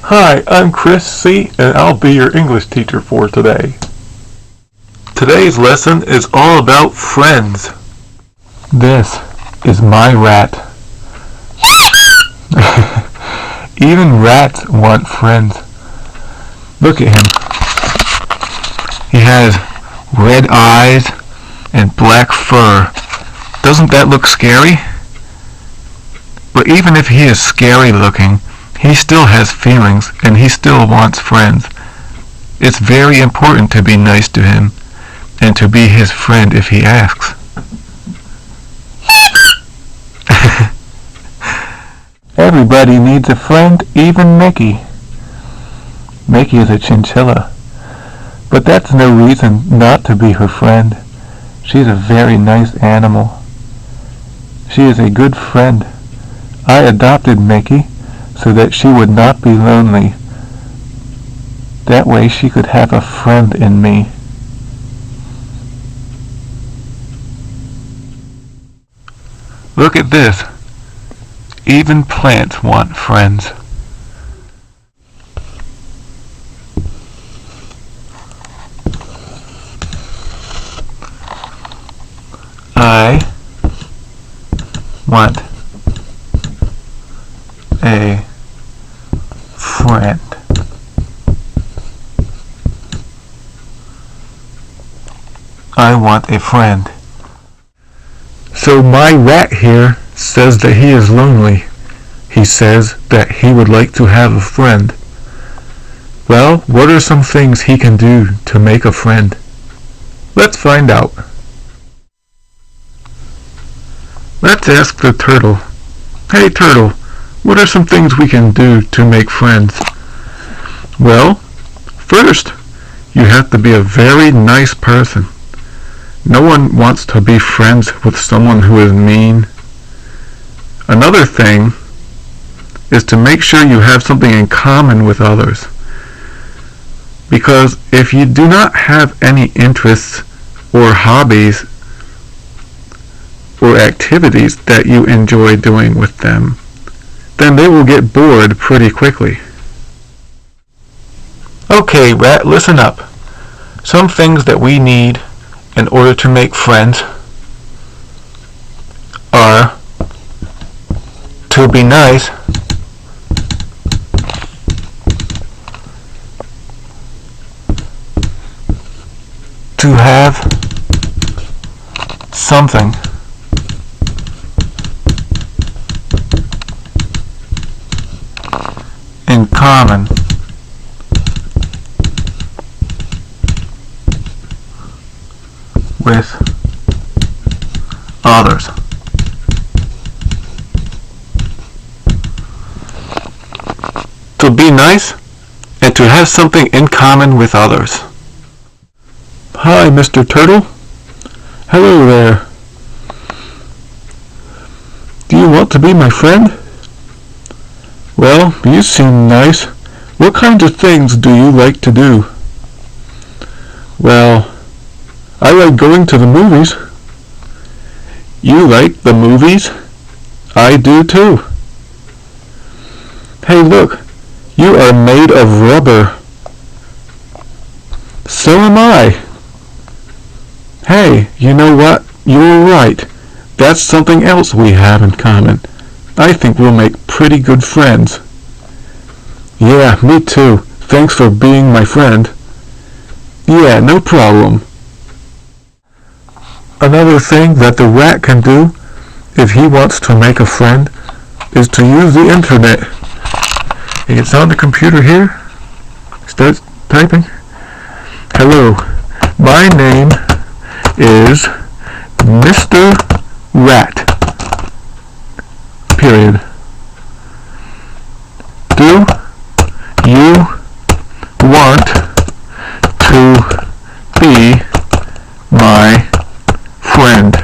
Hi, I'm Kris C, and I'll be your English teacher for today. Today's lesson is all about friends. This is my rat. Even rats want friends. Look at him. He has red eyes and black fur. Doesn't that look scary? But even if he is scary looking, he still has feelings and he still wants friends. It's very important to be nice to him and to be his friend if he asks. Everybody needs a friend, even Mickey. Mickey is a chinchilla, but that's no reason not to be her friend. She's a very nice animal. She is a good friend. I adopted Mickey so that she would not be lonely. That way she could have a friend in me. Look at this. Even plants want friends. I want a friend. I want a friend. So my rat here says that he is lonely. He says that he would like to have a friend. Well, what are some things he can do to make a friend? Let's find out. Let's ask the turtle. Hey turtle, what are some things we can do to make friends? Well, first, you have to be a very nice person. No one wants to be friends with someone who is mean. Another thing is to make sure you have something in common with others. Because if you do not have any interests or hobbies or activities that you enjoy doing with them, then they will get bored pretty quickly. Okay, rat, listen up. Some things that we need in order to make friends are to be nice, to have something in common with others. To be nice and to have something in common with others. Hi, Mr. Turtle. Hello there. Do you want to be my friend? Well, you seem nice. What kinds of things do you like to do? Well, I like going to the movies. You like the movies? I do too. Hey look, you are made of rubber. So am I. Hey, you know what? You're right. That's something else we have in common. I think we'll make pretty good friends. Yeah, me too. Thanks for being my friend. Yeah, no problem. Another thing that the rat can do if he wants to make a friend is to use the internet. He gets on the computer here, starts typing. Hello, my name is Mr. Rat. Period. Do you want to be my friend?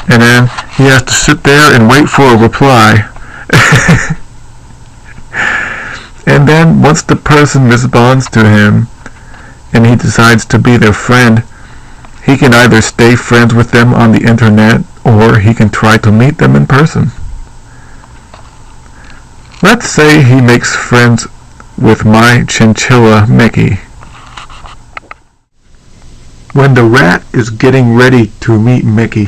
And then he has to sit there and wait for a reply. And then once the person responds to him and he decides to be their friend, he can either stay friends with them on the internet or he can try to meet them in person. Let's say he makes friends with my chinchilla Mickey. When the rat is getting ready to meet Mickey,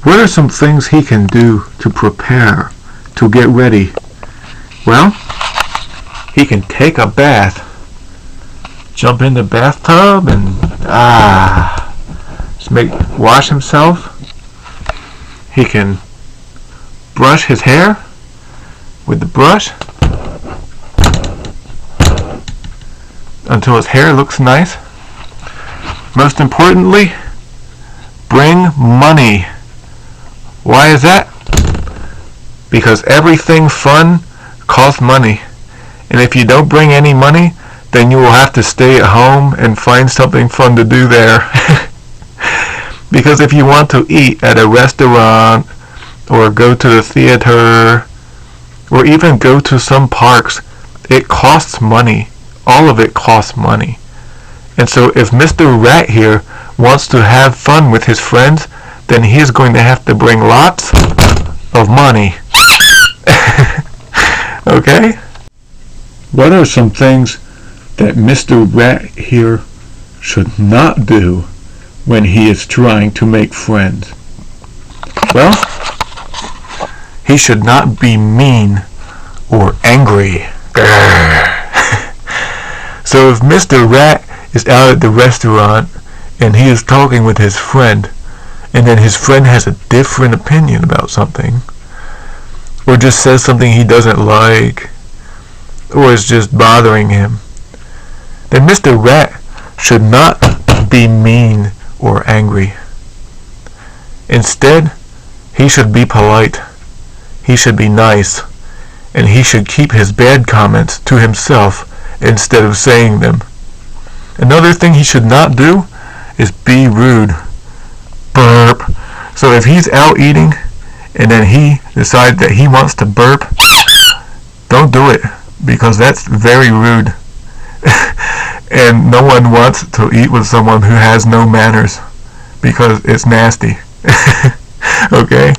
what are some things he can do to prepare, to get ready? Well, he can take a bath, jump in the bathtub and wash himself. He can brush his hair with the brush until his hair looks nice. Most importantly, bring money. Why is that? Because everything fun costs money. And if you don't bring any money, then you will have to stay at home and find something fun to do there. Because if you want to eat at a restaurant, or go to the theater, or even go to some parks, it costs money. All of it costs money. And so if Mr. Rat here wants to have fun with his friends, then he is going to have to bring lots of money. Okay? What are some things that Mr. Rat here should not do when he is trying to make friends? Well, he should not be mean or angry. So if Mr. Rat is out at the restaurant and he is talking with his friend, and then his friend has a different opinion about something, or just says something he doesn't like, or is just bothering him, then Mr. Rat should not be mean or angry. Instead, he should be polite, he should be nice, and he should keep his bad comments to himself instead of saying them. Another thing he should not do is be rude. Burp. So if he's out eating and then he decides that he wants to burp, don't do it, because that's very rude. And no one wants to eat with someone who has no manners, because it's nasty. Okay?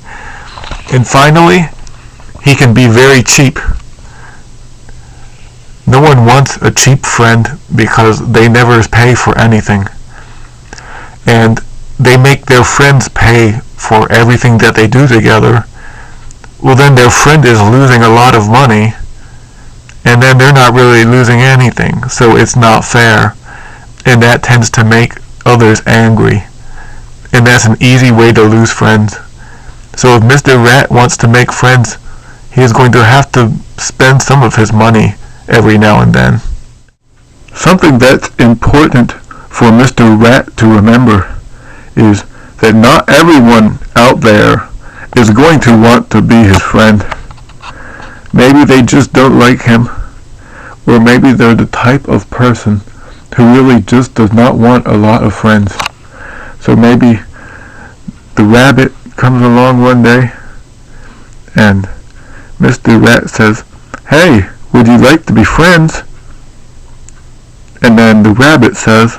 And finally, he can be very cheap. No one wants a cheap friend because they never pay for anything. And they make their friends pay for everything that they do together. Well, then their friend is losing a lot of money, and then they're not really losing anything. So it's not fair. And that tends to make others angry. And that's an easy way to lose friends. So if Mr. Rat wants to make friends, he is going to have to spend some of his money every now and then. Something that's important for Mr. Rat to remember is that not everyone out there is going to want to be his friend. Maybe they just don't like him, or maybe they're the type of person who really just does not want a lot of friends. So maybe the rabbit comes along one day and Mr. Rat says, "Hey, would you like to be friends?" And then the rabbit says,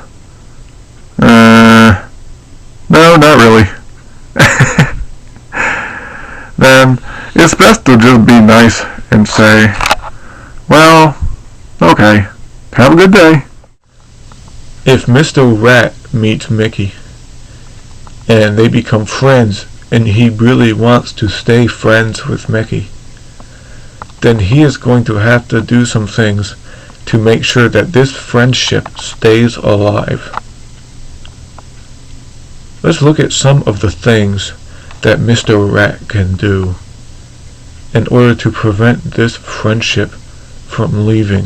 no, not really. Then it's best to just be nice and say, "Well, okay, have a good day." If Mr. Rat meets Mickey and they become friends and he really wants to stay friends with Mickey, then he is going to have to do some things to make sure that this friendship stays alive. Let's look at some of the things that Mr. Rat can do in order to prevent this friendship from leaving.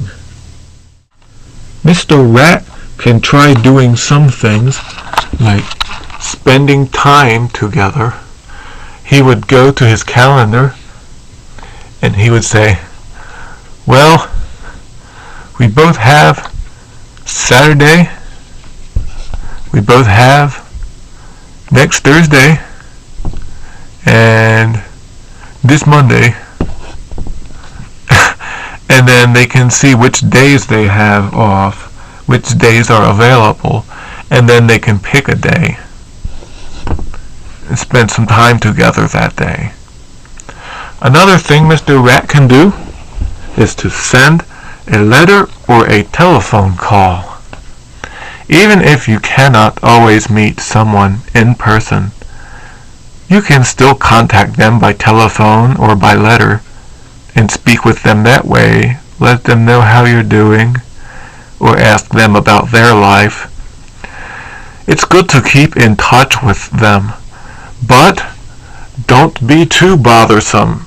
Mr. Rat can try doing some things like spending time together. He would go to his calendar and he would say, "Well, we both have Saturday, we both have next Thursday, and this Monday." And then they can see which days they have off, which days are available, and then they can pick a day and spend some time together that day. Another thing Mr. Rat can do is to send a letter or a telephone call. Even if you cannot always meet someone in person, you can still contact them by telephone or by letter and speak with them that way. Let them know how you're doing or ask them about their life. It's good to keep in touch with them, but don't be too bothersome.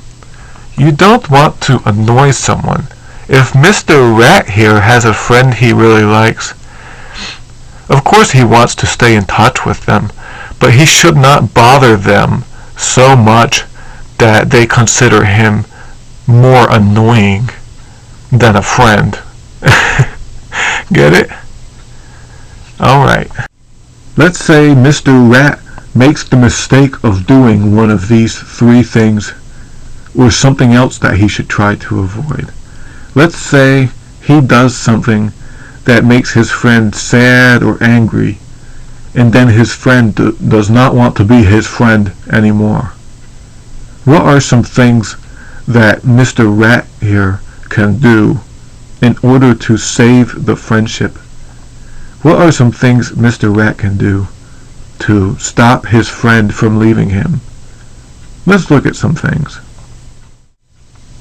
You don't want to annoy someone. If Mr. Rat here has a friend he really likes, of course he wants to stay in touch with them, but he should not bother them so much that they consider him more annoying than a friend. Get it? Alright. Let's say Mr. Rat makes the mistake of doing one of these three things, or something else that he should try to avoid. Let's say he does something that makes his friend sad or angry, and then his friend does not want to be his friend anymore. What are some things that Mr. Rat here can do in order to save the friendship? What are some things Mr. Rat can do to stop his friend from leaving him? Let's look at some things.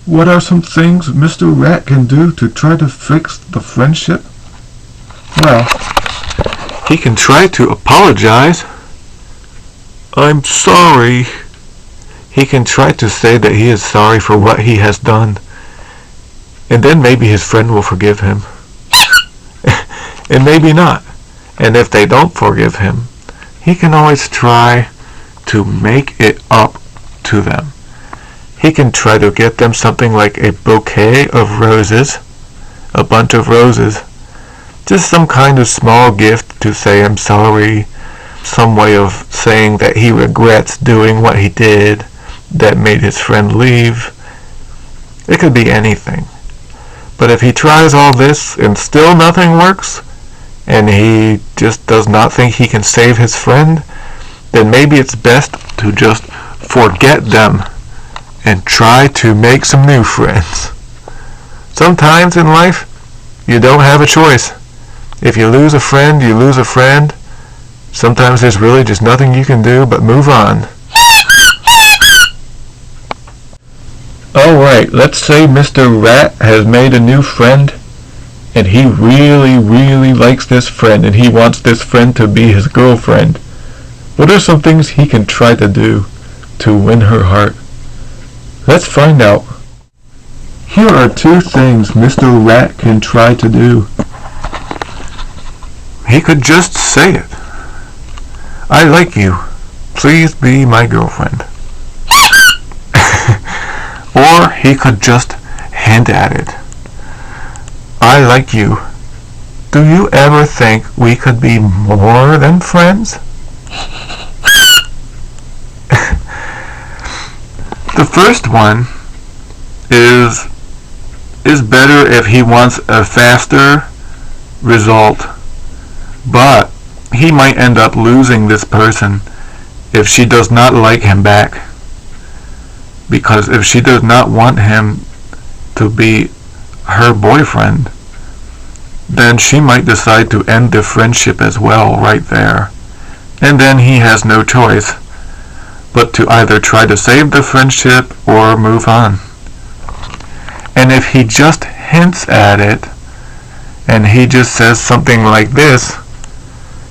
What are some things Mr. Rat can do to try to fix the friendship? Well, he can try to apologize. I'm sorry. He can try to say that he is sorry for what he has done, and then maybe his friend will forgive him. And maybe not. And if they don't forgive him, he can always try to make it up to them. He can try to get them something like a bouquet of roses, a bunch of roses, just some kind of small gift to say I'm sorry, some way of saying that he regrets doing what he did that made his friend leave. It could be anything. But if he tries all this and still nothing works, and he just does not think he can save his friend, then maybe it's best to just forget them and try to make some new friends. Sometimes in life, you don't have a choice. If you lose a friend, you lose a friend. Sometimes there's really just nothing you can do but move on. Alright, let's say Mr. Rat has made a new friend, and he really, really likes this friend, and he wants this friend to be his girlfriend. What are some things he can try to do to win her heart? Let's find out. Here are two things Mr. Rat can try to do. He could just say it. I like you. Please be my girlfriend. Or he could just hint at it. I like you. Do you ever think we could be more than friends? The first one is better if he wants a faster result, but he might end up losing this person if she does not like him back. Because if she does not want him to be her boyfriend, then she might decide to end the friendship as well right there. And then he has no choice but to either try to save the friendship or move on. And if he just hints at it, and he just says something like this,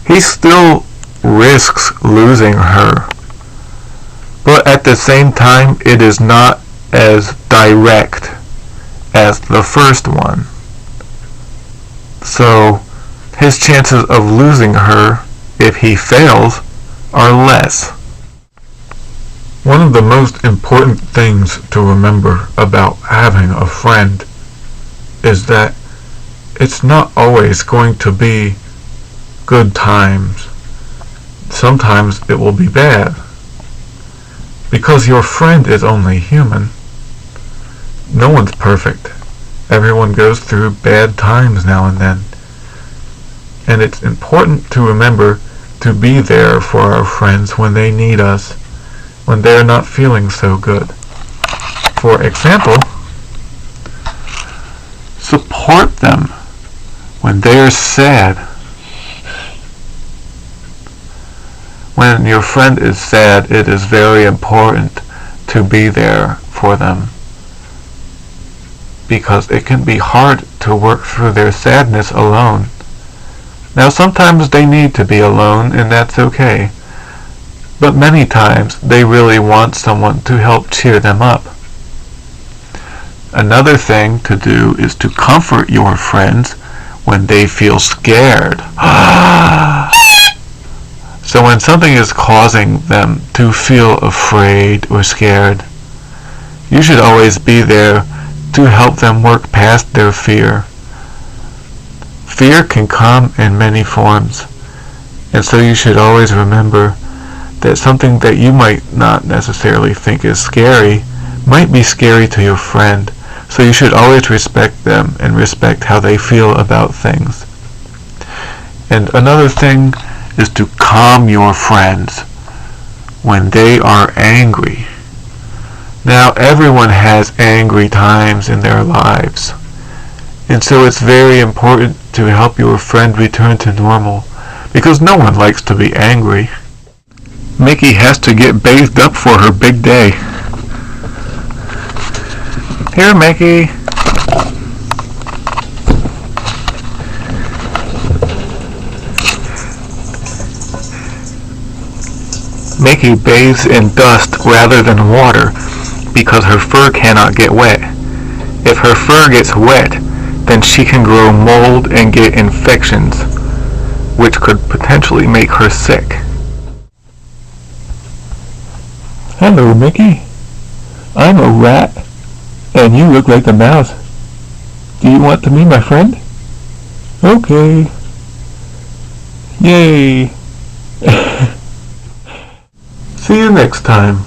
he still risks losing her. But at the same time, it is not as direct as the first one. So his chances of losing her, if he fails, are less. One of the most important things to remember about having a friend is that it's not always going to be good times. Sometimes it will be bad. Because your friend is only human. No one's perfect. Everyone goes through bad times now and then. And it's important to remember to be there for our friends when they need us, when they're not feeling so good. For example, support them when they are sad. When your friend is sad, it is very important to be there for them, because it can be hard to work through their sadness alone. Now, sometimes they need to be alone, and that's okay. But many times, they really want someone to help cheer them up. Another thing to do is to comfort your friends when they feel scared. So when something is causing them to feel afraid or scared, you should always be there to help them work past their fear. Fear can come in many forms, and so you should always remember that something that you might not necessarily think is scary might be scary to your friend, so you should always respect them and respect how they feel about things. And another thing is to calm your friends when they are angry. Now, everyone has angry times in their lives, and so it's very important to help your friend return to normal, because no one likes to be angry. Mickey has to get bathed up for her big day. Here, Mickey. Mickey bathes in dust rather than water because her fur cannot get wet. If her fur gets wet, then she can grow mold and get infections, which could potentially make her sick. Hello, Mickey. I'm a rat, and you look like a mouse. Do you want to be my friend? Okay. Yay. See you next time.